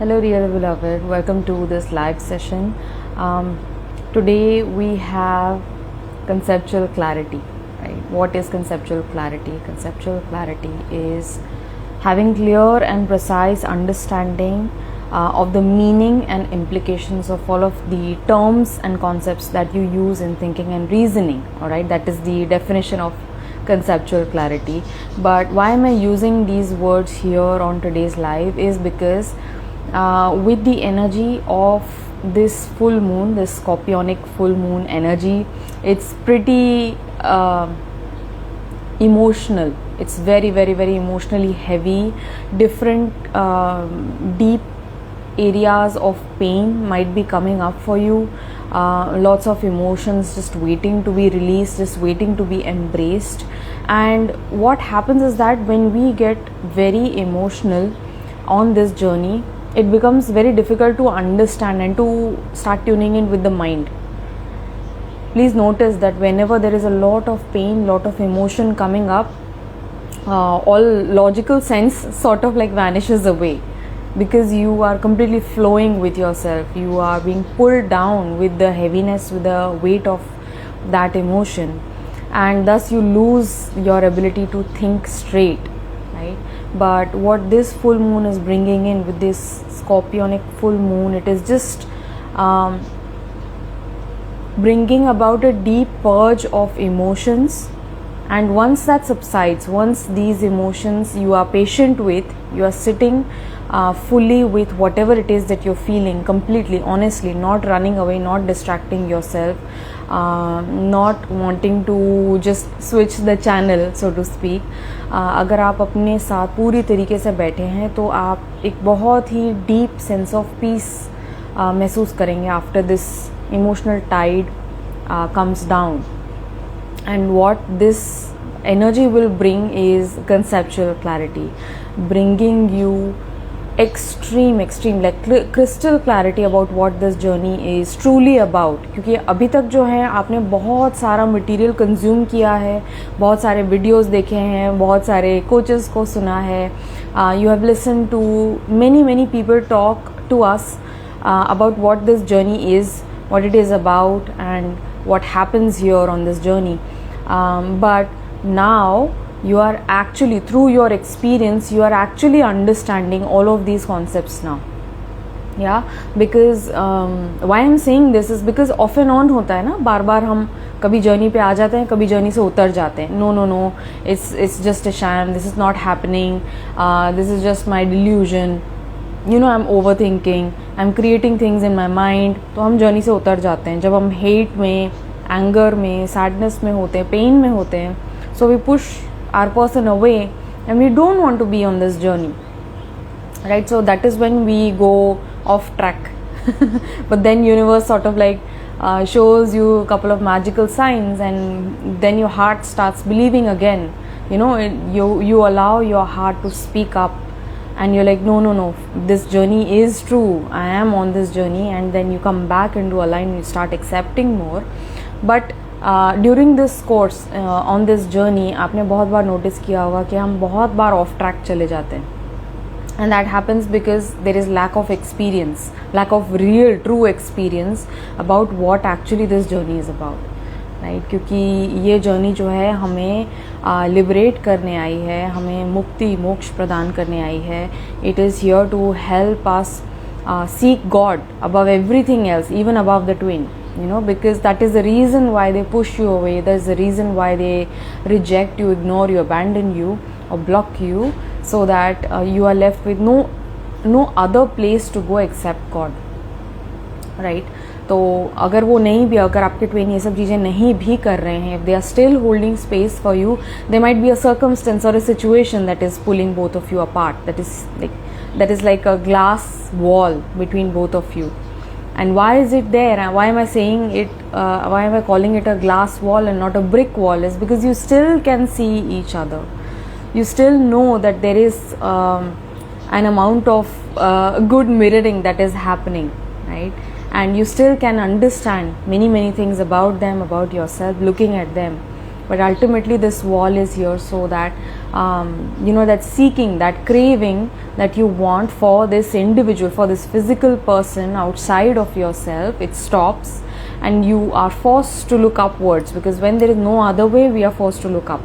Hello, dear beloved. Welcome to this live session. Today we have conceptual clarity. Right? What is conceptual clarity? Conceptual clarity is having clear and precise understanding of the meaning and implications of all of the terms and concepts that you use in thinking and reasoning. All right, that is the definition of conceptual clarity. But why am I using these words here on today's live is because with the energy of this full moon, this scorpionic full moon energy, it's pretty emotional. It's very, very, very emotionally heavy. Different deep areas of pain might be coming up for you. Lots of emotions just waiting to be released, just waiting to be embraced. And what happens is that when we get very emotional on this journey, it becomes very difficult to understand and to start tuning in with the mind. Please notice that whenever there is a lot of pain, lot of emotion coming up, all logical sense sort of like vanishes away, because you are completely flowing with yourself. You are being pulled down with the heaviness, with the weight of that emotion, and thus you lose your ability to think straight, right? But what this full moon is bringing in with this scorpionic full moon, it is just bringing about a deep purge of emotions. And once that subsides, once these emotions you are patient with, you are sitting fully with whatever it is that you're feeling, completely, honestly, not running away, not distracting yourself, not wanting to just switch the channel, so to speak. अगर आप अपने साथ पूरी तरीके से बैठे हैं तो आप एक बहुत ही डीप सेंस ऑफ पीस महसूस करेंगे after this emotional tide comes down. And what this energy will bring is conceptual clarity, bringing you extreme like crystal clarity about what this journey is truly about. क्योंकि अभी तक जो है आपने बहुत सारा मटेरियल कंज्यूम किया है, बहुत सारे वीडियोस देखे हैं, बहुत सारे कोचेस को सुना है. You have listened to many people talk to us about what this journey is, what it is about, and what happens here on this journey. But now you are actually, through your experience, you are actually understanding all of these concepts now. Yeah, because why I'm saying this is because off and on होता है ना, बार बार हम कभी journey पे आ जाते हैं, कभी journey से उतर जाते हैं. No, it's just a sham, this is not happening, this is just my delusion, I'm overthinking, I'm creating things in my mind. तो हम जर्नी से उतर जाते हैं जब हम हेट में, एंगर में, सैडनेस में होते हैं, पेन में होते हैं. So we push our person away and we don't want to be on this journey, right? So that is when we go off track. But then universe sort of like shows you a couple of magical signs, and then your heart starts believing again. You allow your heart to speak up, and you're like, no, this journey is true, I am on this journey. And then you come back into alignment, you start accepting more. But during this course on this journey आपने बहुत बार notice किया होगा कि हम बहुत बार of track चले जाते हैं. And that happens because there is lack of experience, lack of real true experience about what actually this journey is about, right? क्योंकि ये जर्नी जो है हमें लिबरेट करने आई है, हमें मुक्ति मोक्ष प्रदान करने आई है. It is here to help us seek God above everything else, even above the twin, because that is the reason why they push you away. That is the reason why they reject you, ignore you, abandon you, or block you, so that you are left with no other place to go except God, right? तो अगर वो नहीं भी, अगर आपके Twain ये सब चीज़ें नहीं भी कर रहे हैं, if they are still holding space for you, there might be a circumstance or a situation that is pulling both of you apart, that is like a glass wall between both of you. And why is it there, and why am I saying it, why am I calling it a glass wall and not a brick wall, is because you still can see each other. You still know that there is an amount of good mirroring that is happening, right? And you still can understand many things about them, about yourself, looking at them. but ultimately this wall is here so that that seeking, that craving that you want for this individual, for this physical person outside of yourself, it stops and you are forced to look upwards, because when there is no other way, we are forced to look up,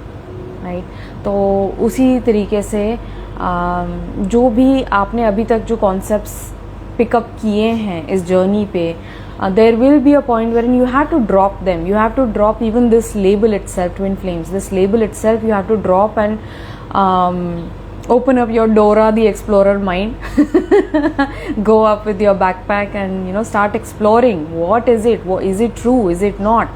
right? तो उसी तरीके से जो भी आपने अभी तक जो कॉन्सेप्ट्स पिकअप किए हैं इस जर्नी पे, there will be a point wherein you have to drop them. You have to drop even this label itself, twin flames. This label itself you have to drop and open up your Dora the Explorer mind. Go up with your backpack and start exploring. What is it? Is it true? Is it not?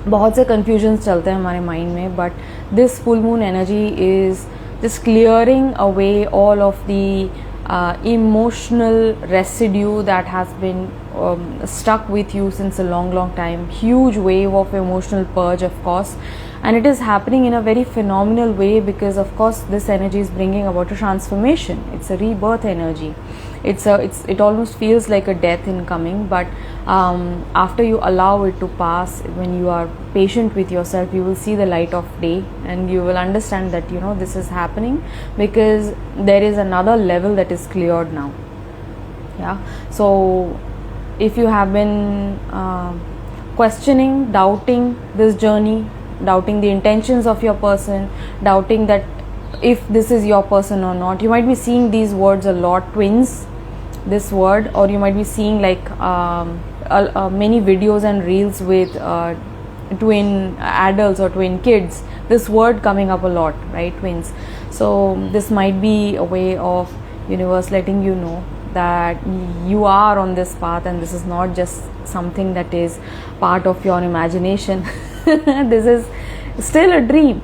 बहुत से confusions चलते हैं हमारे mind में, but this full moon energy is just clearing away all of the emotional residue that has been stuck with you since a long time. Huge wave of emotional purge, of course, and it is happening in a very phenomenal way, because of course this energy is bringing about a transformation. It's a rebirth energy. It almost feels like a death incoming, but after you allow it to pass, when you are patient with yourself, you will see the light of day, and you will understand that this is happening because there is another level that is cleared now. Yeah, so if you have been questioning, doubting this journey, doubting the intentions of your person, doubting that if this is your person or not, you might be seeing these words a lot, twins, this word, or you might be seeing like many videos and reels with twin adults or twin kids, this word coming up a lot, right? Twins. So this might be a way of universe letting you know that you are on this path, and this is not just something that is part of your imagination. This is still a dream.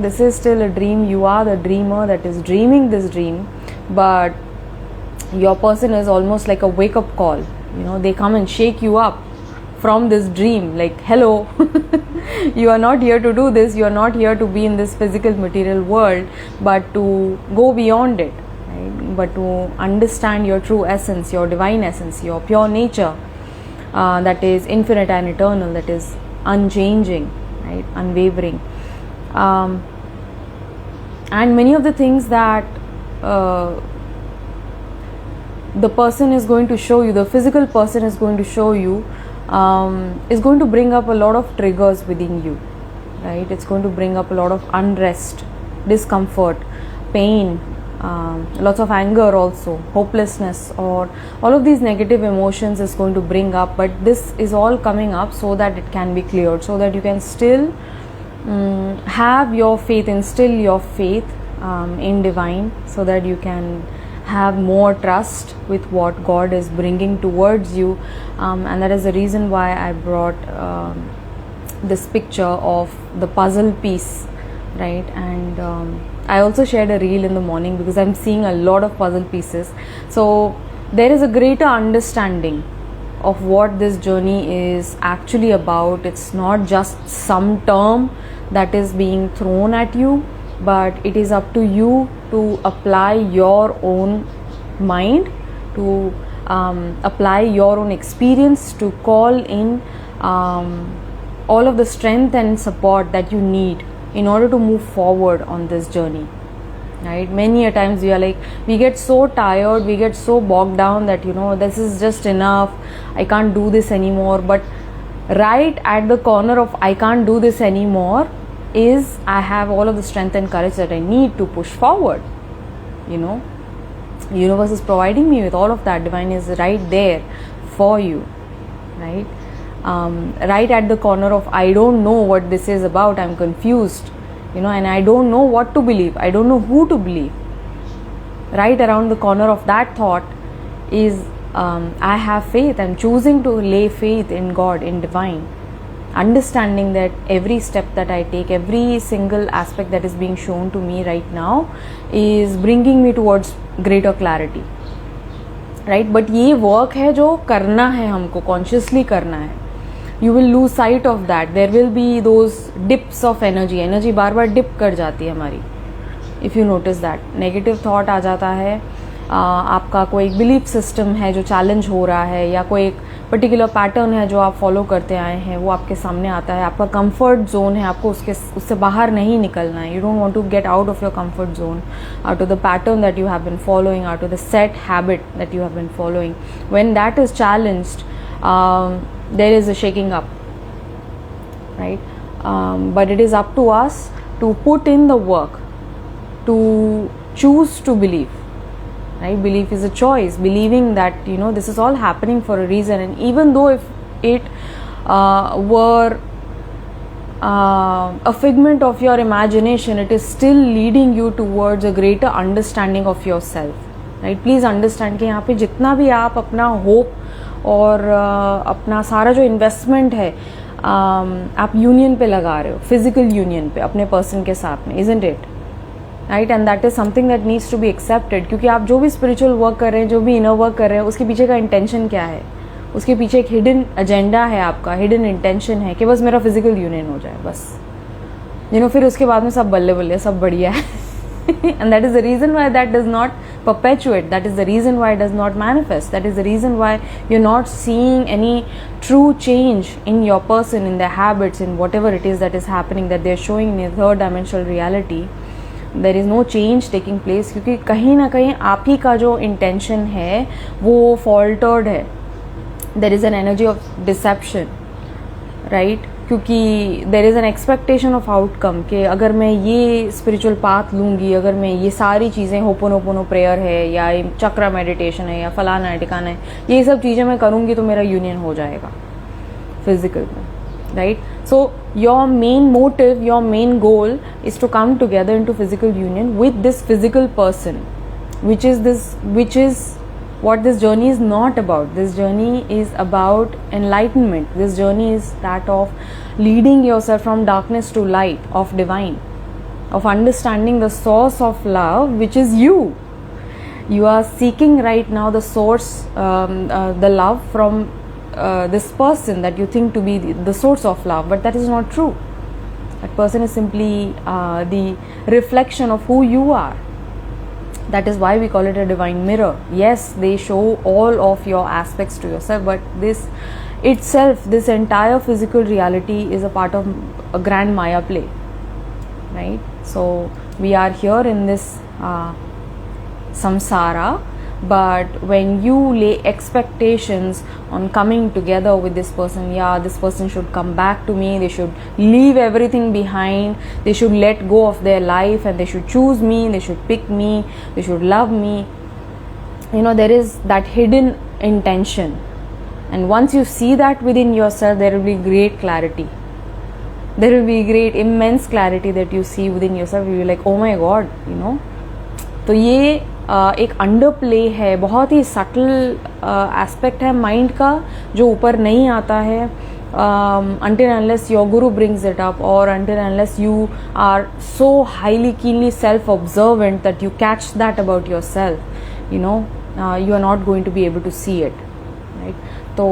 This is still a dream. You are the dreamer that is dreaming this dream, but your person is almost like a wake-up call. They come and shake you up from this dream, like, hello, you are not here to do this, you are not here to be in this physical material world, but to go beyond it, right? But to understand your true essence, your divine essence, your pure nature, that is infinite and eternal, that is unchanging, right? Unwavering. And many of the things that the person is going to show you, the physical person is going to show you, is going to bring up a lot of triggers within you, right? It's going to bring up a lot of unrest, discomfort, pain, lots of anger also, hopelessness, or all of these negative emotions is going to bring up. But this is all coming up so that it can be cleared, so that you can still have your faith, instill your faith in divine, so that you can have more trust with what God is bringing towards you, and that is the reason why I brought this picture of the puzzle piece, right? And I also shared a reel in the morning because I'm seeing a lot of puzzle pieces. So there is a greater understanding of what this journey is actually about. It's not just some term that is being thrown at you, but it is up to you to apply your own mind, to apply your own experience, to call in all of the strength and support that you need in order to move forward on this journey, right? Many a times we get so tired, we get so bogged down that this is just enough, I can't do this anymore. But right at the corner of I can't do this anymore is I have all of the strength and courage that I need to push forward. The universe is providing me with all of that. Divine is right there for you, right? Right at the corner of I don't know what this is about, I'm confused, and I don't know what to believe, I don't know who to believe. Right around the corner of that thought is I have faith. I'm choosing to lay faith in God, in divine, understanding that every step that I take, every single aspect that is being shown to me right now is bringing me towards greater clarity, right? But ये work है जो करना है, हमको consciously करना है. You will lose sight of that. There will be those dips of energy bar bar dip कर जाती है हमारी. If you notice that negative thought आ जाता है, आपका कोई बिलीफ सिस्टम है जो चैलेंज हो रहा है, या कोई एक पर्टिकुलर पैटर्न है जो आप फॉलो करते आए हैं, वो आपके सामने आता है. आपका कंफर्ट जोन है, आपको उससे बाहर नहीं निकलना है. You don't want to get out of your comfort zone, out of the pattern that you have been following, out of the set habit that you have been following. When that is challenged, there is a shaking up, right? But it is up to us to put in the work, to choose to believe, right? Belief is a choice, believing that this is all happening for a reason, and even though if it were a figment of your imagination, it is still leading you towards a greater understanding of yourself, right? Please understand कि यहाँ पे जितना भी आप अपना hope और अपना सारा जो इन्वेस्टमेंट है आप यूनियन पे लगा रहे हो, फिजिकल यूनियन पे अपने पर्सन के साथ में, isn't it? Right? And that is something that needs to be accepted. क्योंकि आप जो भी स्पिरिचुअल वर्क कर रहे हैं, जो भी इनर वर्क कर रहे हैं, उसके पीछे का इंटेंशन क्या है? उसके पीछे एक हिडन एजेंडा है, आपका हिडन इंटेंशन है कि बस मेरा फिजिकल यूनियन हो जाए, बस फिर उसके बाद में सब बल्ले बल्ले सब बढ़िया है. And that is the reason why that does not perpetuate. That is the reason why it does not manifest. That is the reason why you're not seeing any true change in your person, in their habits, in whatever it is that is happening, that they're showing in a third dimensional reality. There is no change taking place, क्योंकि कहीं ना कहीं आप ही का जो intention है वो faltered है. There is an energy of deception, right? क्योंकि there is an expectation of outcome कि अगर मैं ये स्पिरिचुअल पाथ लूँगी, अगर मैं ये सारी चीज़ें, होपोनोपोनो प्रेयर है या चक्रा मेडिटेशन है या फलाना है टिकाना है, ये सब चीज़ें मैं करूँगी तो मेरा यूनियन हो जाएगा फिजिकल में, right? So your main motive, your main goal is to come together into physical union with this physical person, which is what this journey is not about. This journey is about enlightenment. This journey is that of leading yourself from darkness to light, of divine, of understanding the source of love, which is you. You are seeking right now the source, the love from this person that you think to be the source of love, but that is not true. That person is simply the reflection of who you are. That is why we call it a divine mirror. Yes, they show all of your aspects to yourself, but this itself, this entire physical reality is a part of a grand Maya play, right? So we are here in this samsara, but when you lay expectations on coming together with this person, yeah, this person should come back to me, they should leave everything behind, they should let go of their life and they should choose me, they should pick me, they should love me, there is that hidden intention. And once you see that within yourself, there will be great clarity, there will be great immense clarity that you see within yourself. You will be like, oh my god, तो ये एक under play है, बहुत ही subtle aspect है mind का जो ऊपर नहीं आता है until unless your guru brings it up, or until unless you are so highly keenly self-observant that you catch that about yourself, you are not going to be able to see it, right? तो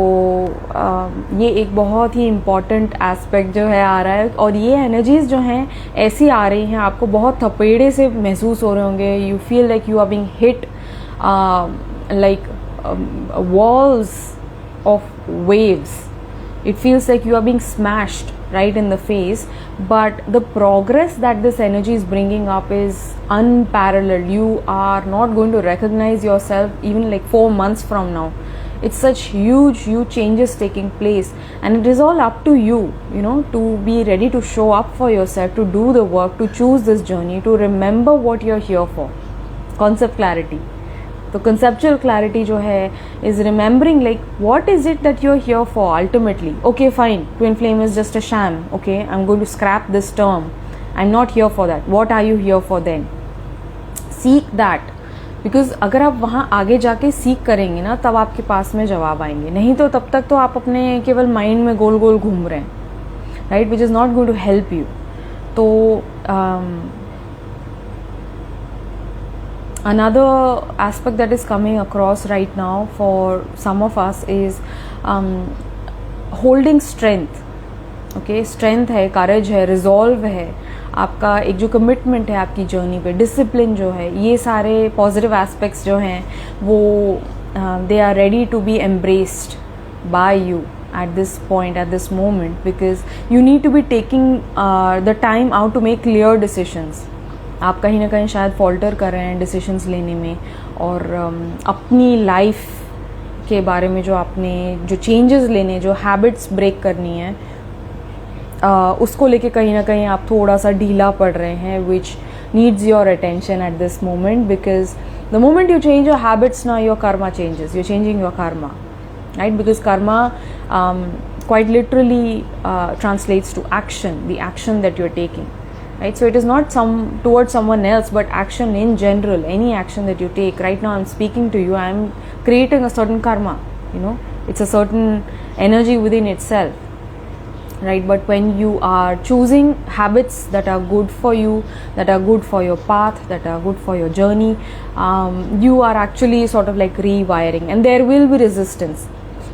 ये एक बहुत ही important aspect जो है आ रहा है, और ये एनर्जीज जो हैं ऐसी आ रही हैं, आपको बहुत थपेड़े से महसूस हो रहे होंगे. You feel like you are being hit like walls of waves. It feels like you are being smashed right in the face, but the progress that this energy is bringing up is unparalleled. You are not going to recognize yourself even like 4 months from now. It's such huge changes taking place, and it is all up to you, to be ready to show up for yourself, to do the work, to choose this journey, to remember what you're here for. Concept clarity. तो conceptual clarity जो है is remembering like what is it that you're here for ultimately. Okay, fine, twin flame is just a sham. Okay, I'm going to scrap this term. I'm not here for that. What are you here for then? Seek that. Because अगर आप वहाँ आगे जाके सीख करेंगे ना, तब आपके पास में जवाब आएंगे. नहीं तो तब तक तो आप अपने केवल माइंड में गोल गोल घूम रहे हैं, right? Which is not going to help you. तो another aspect that is coming across right now for some of us is holding strength. Okay, strength है, courage है, resolve है, आपका एक जो कमिटमेंट है आपकी जर्नी पे, डिसिप्लिन जो है, ये सारे पॉजिटिव एस्पेक्ट्स जो हैं वो they are ready to be embraced by you at this point, at this moment, because you need to be taking the time out to make clear decisions. आप कहीं ना कहीं शायद फॉल्टर कर रहे हैं डिसीशंस लेने में, और अपनी लाइफ के बारे में जो आपने जो चेंजेस लेने, जो हैबिट्स ब्रेक करनी है, उसको लेके कहीं ना कहीं आप थोड़ा सा ढीला पड़ रहे हैं, which needs your attention at this moment, because the moment you change your habits ना, your karma changes, you're changing your karma, right? Because karma quite literally translates to action, the action that you're taking, right? So it is not towards someone else, but action in general, any action that you take. Right now I'm speaking to you, I'm creating a certain karma, you know, it's a certain energy within itself, right? But when you are choosing habits that are good for you, that are good for your path, that are good for your journey, you are actually sort of like rewiring, and there will be resistance.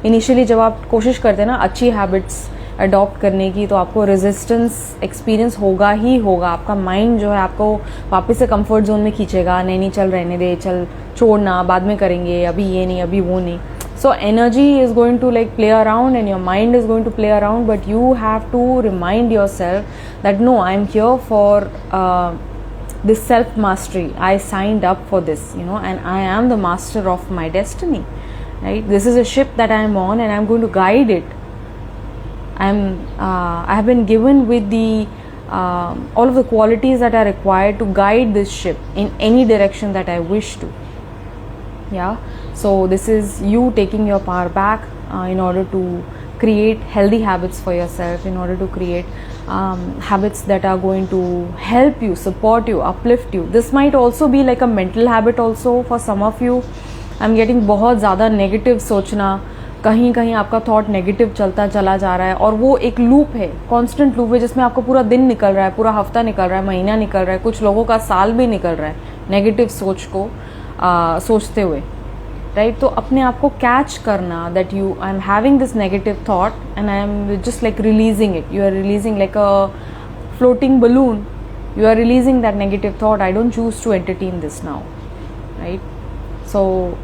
Initially जब आप कोशिश करते हैं ना अच्छी habits adopt करने की, तो आपको रेजिस्टेंस एक्सपीरियंस होगा ही होगा. आपका माइंड जो है आपको वापस से कंफर्ट जोन में खींचेगा, नहीं नहीं चल रहने दे, चल छोड़ना, बाद में करेंगे, अभी ये नहीं, अभी वो नहीं. So energy is going to like play around and your mind is going to play around, but you have to remind yourself that no, I'm here for this self mastery. I signed up for this, you know, and I am the master of my destiny, right? This is a ship that I am on and I'm going to guide it. I have been given with the all of the qualities that are required to guide this ship in any direction that I wish to. Yeah, so this is you taking your power back in order to create healthy habits for yourself, in order to create habits that are going to help you, support you, uplift you. This might also be like a mental habit also for some of you. I'm getting बहुत ज़्यादा negative सोचना, कहीं कहीं आपका thought negative चलता चला जा रहा है, और वो एक लूप है, कॉन्स्टेंट लूप है, जिसमें आपको पूरा दिन निकल रहा है, पूरा हफ्ता निकल रहा है, महीना निकल रहा है, कुछ लोगों का साल भी निकल रहा है नेगेटिव सोच को सोचते हुए, राइट? तो अपने आप को कैच करना that you I am having this negative thought and I am just like releasing it. You are releasing like a floating balloon. You are releasing that negative thought. I don't choose to entertain this now, right? So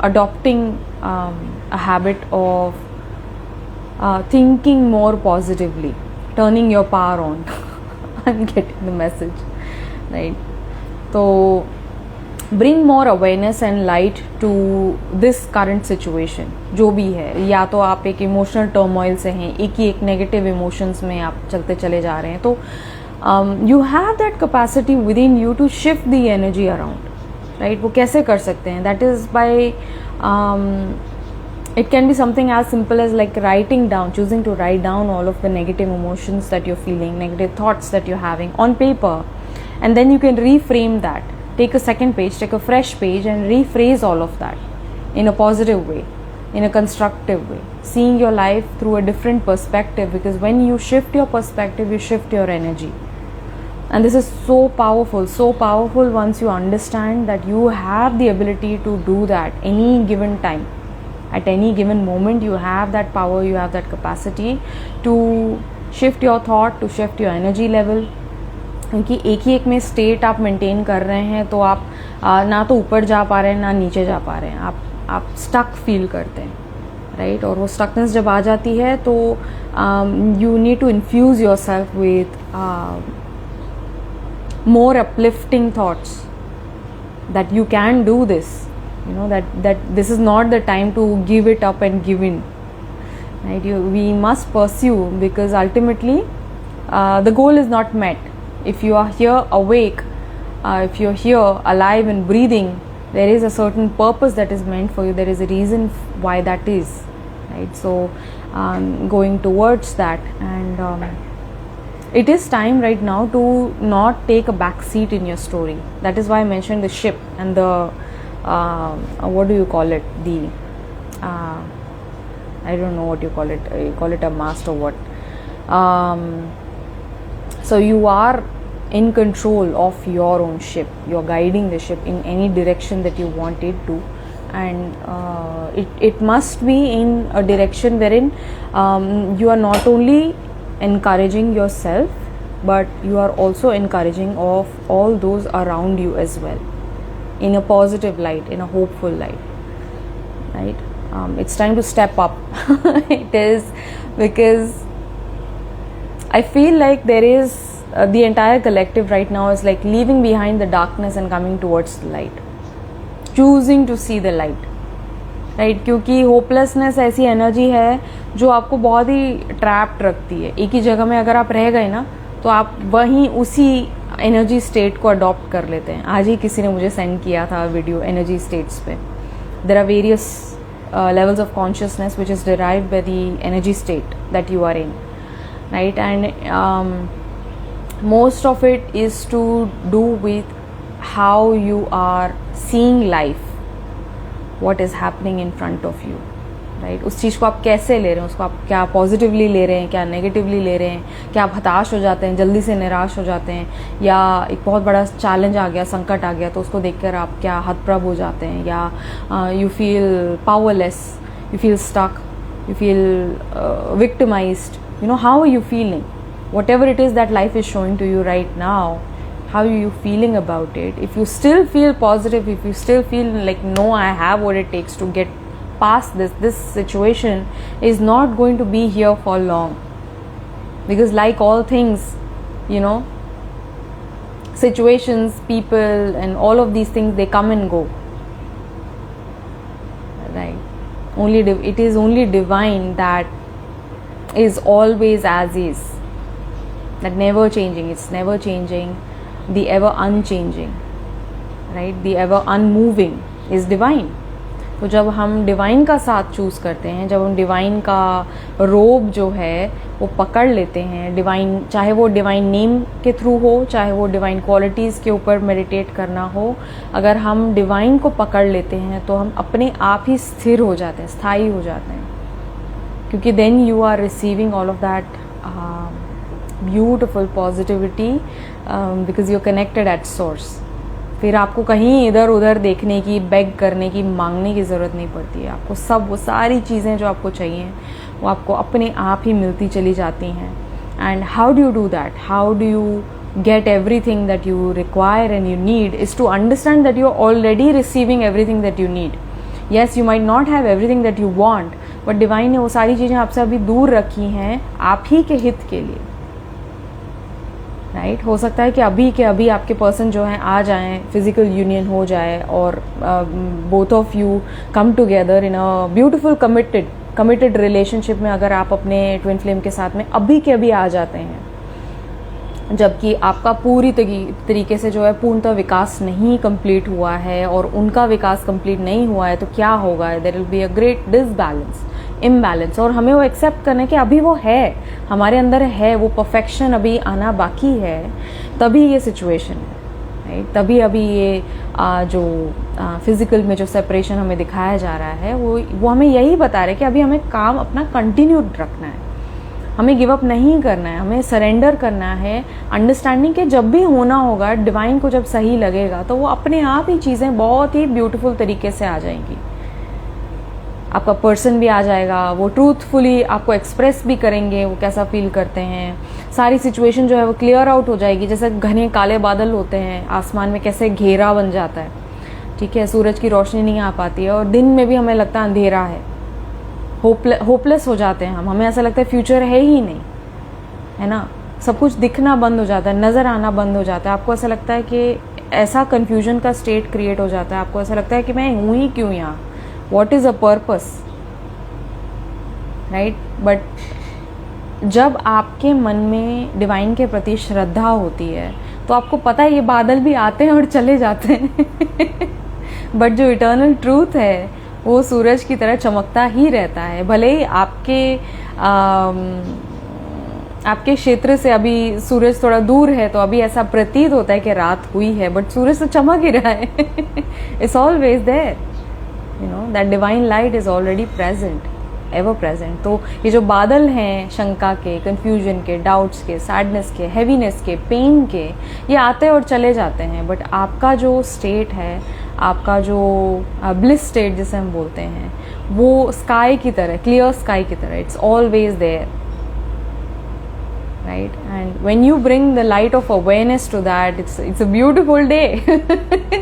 adopting a habit of thinking more positively, turning your power on. I'm getting the message, right? So bring more awareness and light to this current situation. जो भी है, या तो आप एक emotional turmoil से हैं, एक ही एक नेगेटिव इमोशंस में आप चलते चले जा रहे हैं, तो you have that capacity within you to shift the energy around, right? वो कैसे कर सकते हैं? That is by it can be something as simple as like writing down, choosing to write down all of the negative emotions that you're feeling, negative thoughts that you're having on paper, and then you can reframe that. Take a second page, take a fresh page, and rephrase all of that in a positive way, in a constructive way, seeing your life through a different perspective, because when you shift your perspective, you shift your energy. And this is so powerful once you understand that you have the ability to do that any given time. At any given moment, you have that power, you have that capacity to shift your thought, to shift your energy level. क्योंकि एक ही एक में state आप maintain कर रहे हैं, तो आप ना तो ऊपर जा पा रहे हैं ना नीचे जा पा रहे हैं, आप स्टक फील करते हैं, राइट? और वो स्टकनेस जब आ जाती है तो you need to infuse yourself with more uplifting thoughts that you can do this, you know, that this is not the time to give it up and give in, right? We must pursue, because ultimately the goal is not met. If you are here awake, if you're here alive and breathing, there is a certain purpose that is meant for you. There is a reason why that is, right? So going towards that, and it is time right now to not take a back seat in your story. That is why I mentioned the ship and the what do you call it, the I don't know what you call it. You call it a mast or what. So you are in control of your own ship. You're guiding the ship in any direction that you want it to, and it must be in a direction wherein you are not only encouraging yourself, but you are also encouraging of all those around you as well, in a positive light, in a hopeful light, right? It's time to step up. It is, because I feel like there is the entire collective right now is like leaving behind the darkness and coming towards the light, choosing to see the light, right? क्योंकि hopelessness ऐसी energy है जो आपको बहुत ही trapped रखती है। एक ही जगह में अगर आप रह गए ना, तो आप वहीं उसी एनर्जी स्टेट को अडॉप्ट कर लेते हैं। आज ही किसी ने मुझे सेंड किया था वीडियो एनर्जी स्टेट्स पे। There are various levels of consciousness which is derived by the energy state that you are in, right? And most of it is to do with how you are seeing life, what is happening in front of you, right? उस चीज़ को आप कैसे ले रहे हैं, उसको आप क्या पॉजिटिवली ले रहे हैं, क्या नेगेटिवली ले रहे हैं, क्या आप हताश हो जाते हैं, जल्दी से निराश हो जाते हैं, या एक बहुत बड़ा चैलेंज आ गया, संकट आ गया तो उसको देखकर आप क्या हतप्रभ हो जाते हैं, या you feel powerless, you feel stuck, you feel victimized. You know, how are you feeling? Whatever it is that life is showing to you right now, how are you feeling about it? If you still feel positive, if you still feel like, no, I have what it takes to get past this situation is not going to be here for long. Because like all things, you know, situations, people and all of these things, they come and go, right? It is only divine that is always as is, that never changing, it's never changing, the ever unchanging, right? The ever unmoving is divine. तो जब हम divine का साथ choose करते हैं, जब हम divine का रोब जो है वो पकड़ लेते हैं, डिवाइन, चाहे वो डिवाइन नेम के थ्रू हो, चाहे वो डिवाइन क्वालिटीज़ के ऊपर मेडिटेट करना हो, अगर हम डिवाइन को पकड़ लेते हैं तो हम अपने आप ही स्थिर हो जाते हैं, स्थायी हो जाते हैं, क्योंकि then you are receiving all of that beautiful positivity because you are connected at source. फिर आपको कहीं इधर उधर देखने की, बेग करने की, मांगने की ज़रूरत नहीं पड़ती है। आपको सब वो सारी चीज़ें जो आपको चाहिए वो आपको अपने आप ही मिलती चली जाती हैं। And how do you do that? How do you get everything that you require and you need is to understand that you are already receiving everything that you need. Yes, you might not have everything that you want, but divine ने वो सारी चीज़ें आपसे अभी दूर रखी हैं आप ही के हित के लिए, राइट? हो सकता है कि अभी के अभी आपके पर्सन जो हैं आ जाएं, फिजिकल यूनियन हो जाए और both of you come together in a beautiful committed relationship में, अगर आप अपने ट्विन फ्लेम के साथ में अभी के अभी आ जाते हैं, जबकि आपका पूरी तरीके से जो है पूर्णतः विकास नहीं कंप्लीट हुआ है और उनका विकास कंप्लीट नहीं हुआ है, तो क्या होगा? There will be a great disbalance, imbalance. और हमें वो एक्सेप्ट करना है कि अभी वो है, हमारे अंदर है, वो परफेक्शन अभी आना बाकी है, तभी ये सिचुएशन है, राइट? तभी अभी ये जो फिजिकल में जो सेपरेशन हमें दिखाया जा रहा है वो हमें यही बता रहा है कि अभी हमें काम अपना कंटिन्यू रखना है, हमें गिव अप नहीं करना है, हमें सरेंडर करना है, अंडरस्टैंडिंग के जब भी होना होगा, डिवाइन को जब सही लगेगा तो वो अपने आप ही चीज़ें बहुत ही ब्यूटीफुल तरीके से आ जाएंगी। आपका पर्सन भी आ जाएगा, वो ट्रूथफुली आपको एक्सप्रेस भी करेंगे वो कैसा फील करते हैं, सारी सिचुएशन जो है वो क्लियर आउट हो जाएगी। जैसे घने काले बादल होते हैं, आसमान में कैसे घेरा बन जाता है, ठीक है, सूरज की रोशनी नहीं आ पाती है और दिन में भी हमें लगता है अंधेरा है, होपलेस हो जाते हैं हमें ऐसा लगता है फ्यूचर है ही नहीं, है ना? सब कुछ दिखना बंद हो जाता है, नज़र आना बंद हो जाता है, आपको ऐसा लगता है कि ऐसा कन्फ्यूजन का स्टेट क्रिएट हो जाता है, आपको ऐसा लगता है कि मैं हूँ ही क्यों यहाँ, what is a purpose, right? But जब आपके मन में डिवाइन के प्रति श्रद्धा होती है तो आपको पता है ये बादल भी आते हैं और चले जाते हैं बट जो इटर्नल ट्रूथ है वो सूरज की तरह चमकता ही रहता है। भले ही आपके क्षेत्र से अभी सूरज थोड़ा दूर है तो अभी ऐसा प्रतीत होता है कि रात हुई है, बट सूरज तो चमक ही रहा है it's always there, you know, that divine light is already present, ever present. तो ये जो बादल हैं शंका के, कंफ्यूजन के, डाउट्स के, सैडनेस के, हैवीनेस के, पेन के, ये आते और चले जाते हैं, बट आपका जो स्टेट है, आपका जो ब्लिस स्टेट जिसे हम बोलते हैं, वो स्काई की तरह, क्लियर स्काई की तरह, it's always there, right? And when you bring the light of awareness to that, it's a beautiful day.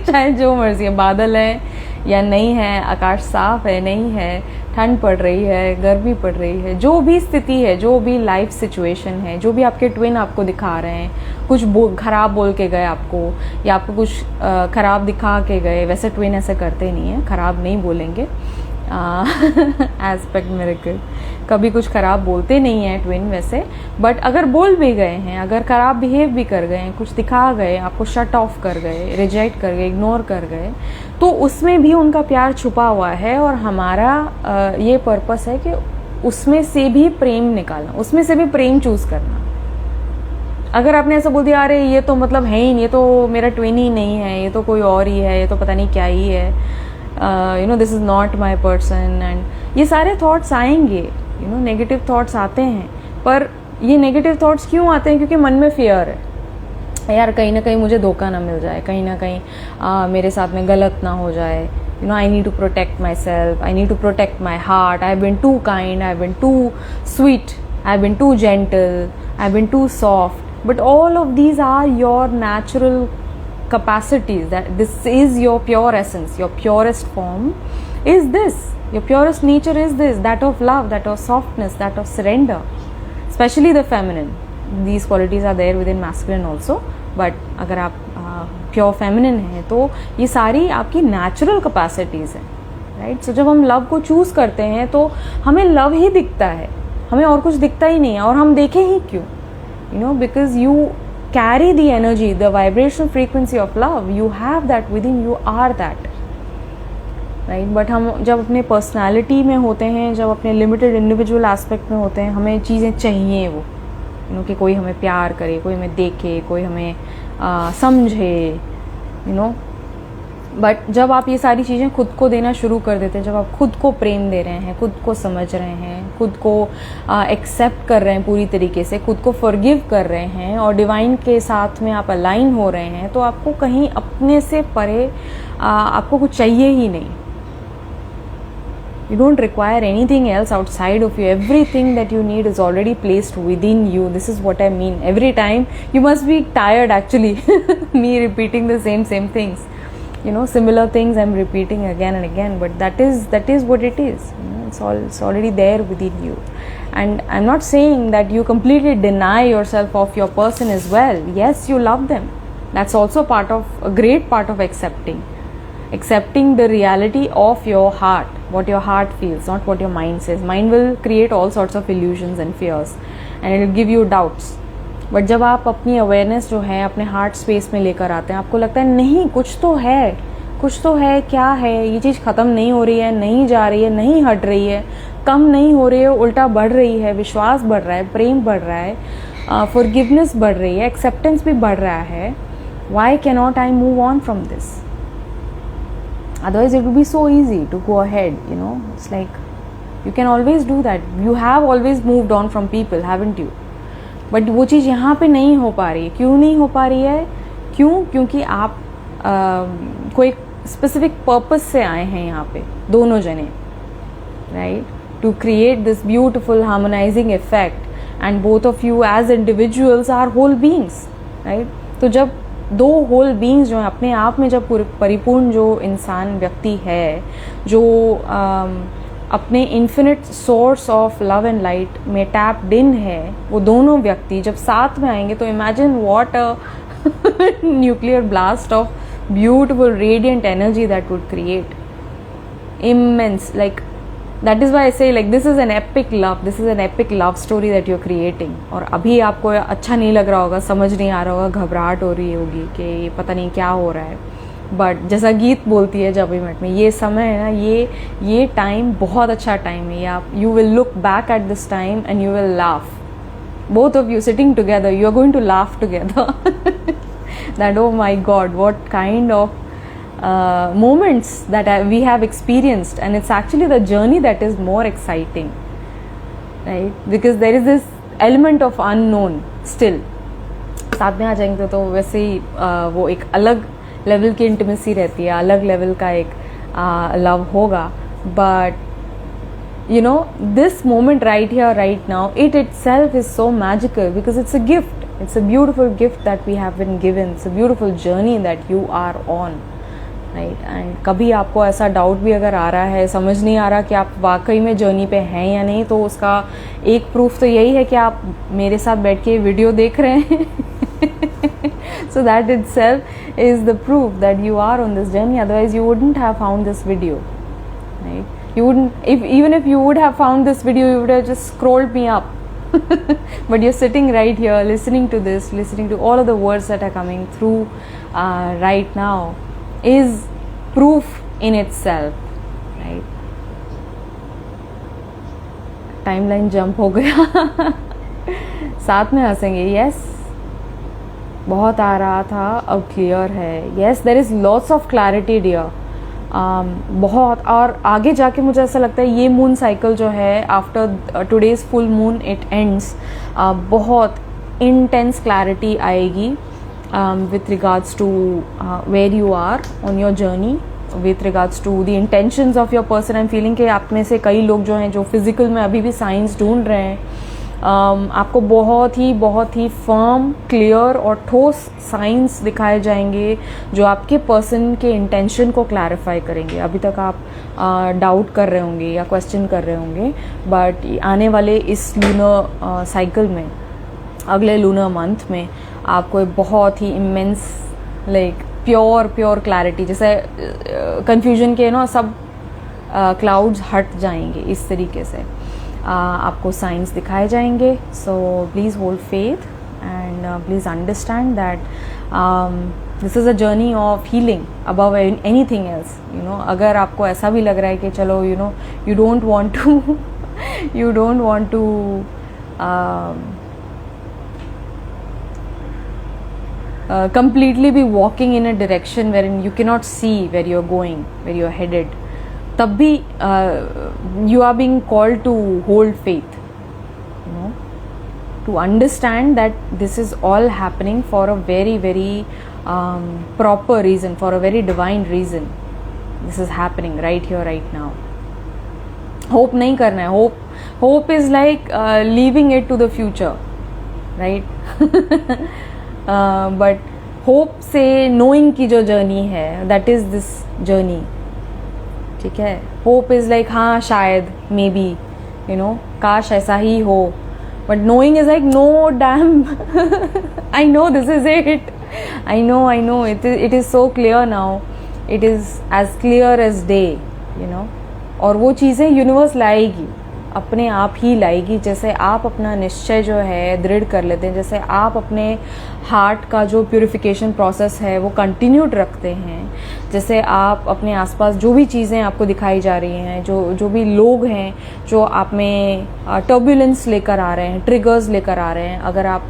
चाहे जो मर्जी है, बादल है या नहीं है, आकाश साफ है नहीं है, ठंड पड़ रही है, गर्मी पड़ रही है, जो भी स्थिति है, जो भी लाइफ सिचुएशन है, जो भी आपके ट्विन आपको दिखा रहे हैं, कुछ खराब बोल के गए आपको, या आपको कुछ खराब दिखा के गए, वैसे ट्विन ऐसे करते नहीं है, खराब नहीं बोलेंगे, एस्पेक्ट मिरेकल कभी कुछ खराब बोलते नहीं हैं ट्विन वैसे, बट अगर बोल भी गए हैं, अगर खराब बिहेव भी कर गए हैं, कुछ दिखा गए, आपको शट ऑफ कर गए, रिजेक्ट कर गए, इग्नोर कर गए, तो उसमें भी उनका प्यार छुपा हुआ है। और हमारा ये पर्पस है कि उसमें से भी प्रेम निकालना, उसमें से भी प्रेम चूज करना। अगर आपने ऐसा बोल दिया अरे ये तो मतलब है ही नहीं, ये तो मेरा ट्विन ही नहीं है, ये तो कोई और ही है, ये तो पता नहीं क्या ही है, you know this is not my person, and ये सारे थॉट्स आएंगे, यू नो नेगेटिव थॉट्स आते हैं। पर ये नेगेटिव थॉट्स क्यों आते हैं? क्योंकि मन में फियर है, यार कहीं ना कहीं मुझे धोखा ना मिल जाए, कहीं ना कहीं मेरे साथ में गलत ना हो जाए, you know I need to protect myself, I need to protect my heart, I have been too kind, I have been too sweet, I have been too gentle, I have been too soft, but all of these are your natural capacities, that this is your pure essence, your purest form is this, your purest nature is this, that of love, that of softness, that of surrender, especially the feminine. These qualities are there within masculine also, but अगर आप pure feminine है तो ये सारी आपकी natural capacities है, right? सो जब हम लव को चूज करते हैं तो हमें लव ही दिखता है, हमें और कुछ दिखता ही नहीं है, और हम देखें ही क्यों? You know, because you carry the energy, the vibrational frequency of love, you have that within, you are that, right? But हम जब अपने personality में होते हैं, जब अपने limited individual aspect में होते हैं, हमें चीज़ें चाहिए वो, you know, कि कोई हमें प्यार करे, कोई हमें देखे, कोई हमें समझे, you know। बट जब आप ये सारी चीज़ें खुद को देना शुरू कर देते हैं, जब आप खुद को प्रेम दे रहे हैं, खुद को समझ रहे हैं, खुद को एक्सेप्ट कर रहे हैं पूरी तरीके से, खुद को फॉरगिव कर रहे हैं और डिवाइन के साथ में आप अलाइन हो रहे हैं, तो आपको कहीं अपने से परे आपको कुछ चाहिए ही नहीं। You don't require anything else outside of you. Everything that you need is already placed within you. This is what I mean. Every time you must be tired actually me repeating the same things. You know, similar things I'm repeating again and again, but that is what it is. You know, it's already there within you. And I'm not saying that you completely deny yourself of your person as well. Yes, you love them. That's also a great part of accepting the reality of your heart, what your heart feels, not what your mind says. Mind will create all sorts of illusions and fears, and it will give you doubts. But जब आप अपनी awareness जो है अपने heart space में लेकर आते हैं, आपको लगता है नहीं कुछ तो है, क्या है ये चीज़ ख़त्म नहीं हो रही है, नहीं जा रही है, नहीं हट रही है, कम नहीं हो रही है, उल्टा बढ़ रही है, विश्वास बढ़ रहा है, प्रेम बढ़ रहा है, फॉरगिवनेस बढ़ रही है, एक्सेप्टेंस भी बढ़ रहा है। Why cannot I move on from this? Otherwise it would be so easy to go ahead, you know, it's like you can always do that, you have always moved on from people, haven't you? But वो चीज़ यहाँ पे नहीं हो पा रही है। क्यों नहीं हो पा रही है? क्योंकि आप कोई स्पेसिफिक पर्पस से आए हैं यहाँ पे दोनों जने, right, to create this beautiful harmonising effect, and both of you as individuals are whole beings, right? तो जब दो होल बीइंग्स जो हैं अपने आप में, जब परिपूर्ण जो इंसान व्यक्ति है, जो अपने infinite source of love and light में टैप्ड इन है, वो दोनों व्यक्ति जब साथ में आएंगे तो imagine what a nuclear blast of beautiful radiant energy that would create immense, like that is why I say like this is an epic love story that you're creating। और अभी आपको अच्छा नहीं लग रहा होगा, समझ नहीं आ रहा होगा, घबराहट हो रही होगी कि ये पता नहीं क्या हो रहा है, बट जैसा गीत बोलती है जब मिनट में, ये समय है ना, ये टाइम बहुत अच्छा टाइम है। आप you will look back at this time and you will laugh, both of you sitting together, you are going to laugh together that oh my god, what kind of moments that we have experienced, and it's actually the journey that is more exciting, right? Because there is this element of unknown still। साथ में आ जाएंगे तो वैसे ही वो एक अलग level की intimacy रहती है, अलग लेवल का एक लव होगा, but you know, this moment right here, right now, it itself is so magical because it's a gift. It's a beautiful gift that we have been given. It's a beautiful journey that you are on, right? And कभी आपको ऐसा doubt भी अगर आ रहा है, समझ नहीं आ रहा कि आप वाकई में जर्नी पे हैं या नहीं, तो उसका एक प्रूफ तो यही है कि आप मेरे साथ बैठ के वीडियो देख रहे हैं. So that itself is the proof that you are on this journey. Otherwise you wouldn't have found this video, right? You wouldn't, even if you would have found this video, you would have just scrolled me up. But you're sitting right here listening to this, listening to all of the words that are coming through right now, is proof in itself, right? Timeline jump हो गया. साथ में हंसेंगे. Yes, बहुत आ रहा था, अब clear है. Yes, there is lots of clarity dear. बहुत. और आगे जाके मुझे ऐसा लगता है ये मून साइकिल जो है, after today's full moon it ends, बहुत इंटेंस क्लैरिटी आएगी with regards to where you are on your journey, with regards to the intentions of your person. I'm feeling कि आप में से कई लोग जो हैं, जो फिजिकल में अभी भी साइंस ढूंढ रहे हैं, आपको बहुत ही फर्म, क्लियर और ठोस साइंस दिखाए जाएंगे जो आपके पर्सन के इंटेंशन को क्लैरिफाई करेंगे. अभी तक आप डाउट कर रहे होंगे या क्वेश्चन कर रहे होंगे, बट आने वाले इस लूनर साइकिल में, अगले लूनर मंथ में, आपको एक बहुत ही इमेंस, लाइक प्योर क्लैरिटी, जैसे कंफ्यूजन के ना सब क्लाउड्स हट जाएंगे, इस तरीके से आपको साइंस दिखाए जाएंगे. So please hold faith and please understand that this is a journey of healing above anything else. You know, अगर आपको ऐसा भी लग रहा है कि चलो you know you don't want to completely be walking in a direction wherein you cannot see where you're going, where you're headed, tab bhi you are being called to hold faith, you know, to understand that this is all happening for a very proper reason, for a very divine reason. This is happening right here, right now. Hope nahi karna hai. Hope is like leaving it to the future, right? But hope से knowing की जो journey है, that is this journey. ठीक है, hope is like हाँ शायद, may be, you know, काश ऐसा ही हो. But knowing is like no damn, I know this is it, I know it is so clear now, it is as clear as day, you know. और वो चीज़ें universe लाएगी, अपने आप ही लाएगी. जैसे आप अपना निश्चय जो है दृढ़ कर लेते हैं, जैसे आप अपने हार्ट का जो प्यूरिफिकेशन प्रोसेस है वो कंटिन्यूड रखते हैं, जैसे आप अपने आसपास जो भी चीज़ें आपको दिखाई जा रही हैं, जो भी लोग हैं जो आप में टर्बुलेंस लेकर आ रहे हैं, ट्रिगर्स लेकर आ रहे हैं, अगर आप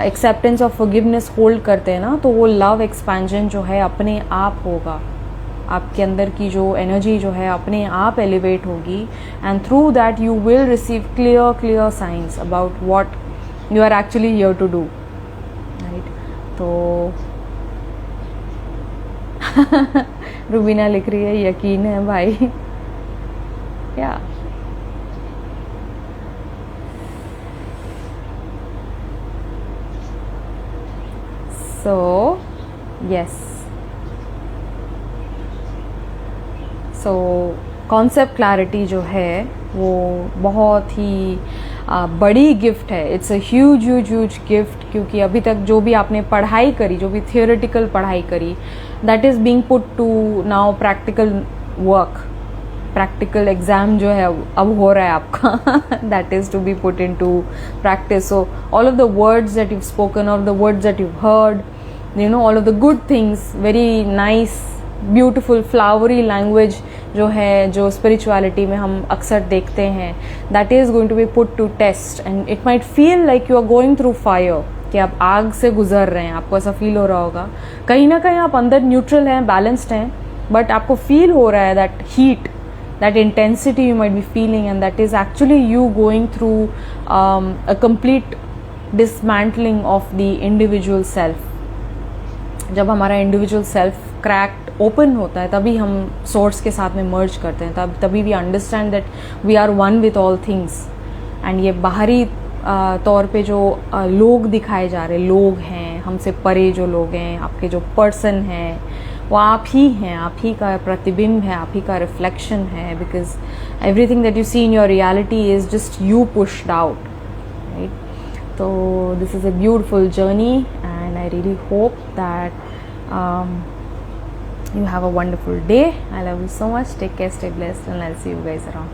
एक्सेप्टेंस ऑफ फॉरगिवनेस होल्ड करते हैं ना, तो वो लव एक्सपेंशन जो है अपने आप होगा. आपके अंदर की जो एनर्जी जो है अपने आप एलिवेट होगी, and through that you will receive clear science about what you are actually here to do, right. तो रुबीना लिख रही है यकीन है भाई. या so yes, so concept clarity जो है वो बहुत ही बड़ी गिफ्ट है. इट्स अ ह्यूज गिफ्ट, क्योंकि अभी तक जो भी आपने पढ़ाई करी, जो भी थियोरेटिकल पढ़ाई करी, that is being put to now practical work. Practical exam जो है अब हो रहा है आपका, that is to be put into practice. So all of the words that you've spoken, or the words that you've heard, you know, all of the good things, very nice, beautiful flowery language जो है, जो spirituality में हम अक्सर देखते हैं, that is going to be put to test. And it might feel like you are going through fire, कि आप आग से गुजर रहे हैं. आपको ऐसा फील हो रहा होगा, कहीं ना कहीं आप अंदर न्यूट्रल हैं, बैलेंस्ड हैं, बट आपको फील हो रहा है that heat, that intensity you might be feeling, and that is actually you going through a complete dismantling of the individual self. जब हमारा individual self cracked ओपन होता है तभी हम सोर्स के साथ में मर्ज करते हैं, तभी we understand that we are one with all things. And ये बाहरी तौर पे जो लोग दिखाए जा रहे लोग हैं, हमसे परे जो लोग हैं, आपके जो पर्सन हैं, वो आप ही हैं, आप ही का प्रतिबिंब है, आप ही का रिफ्लेक्शन है, because everything that you see in your reality is just you pushed out, right? तो this is a beautiful journey and I really hope that you have a wonderful day. I love you so much. Take care, stay blessed, and I'll see you guys around.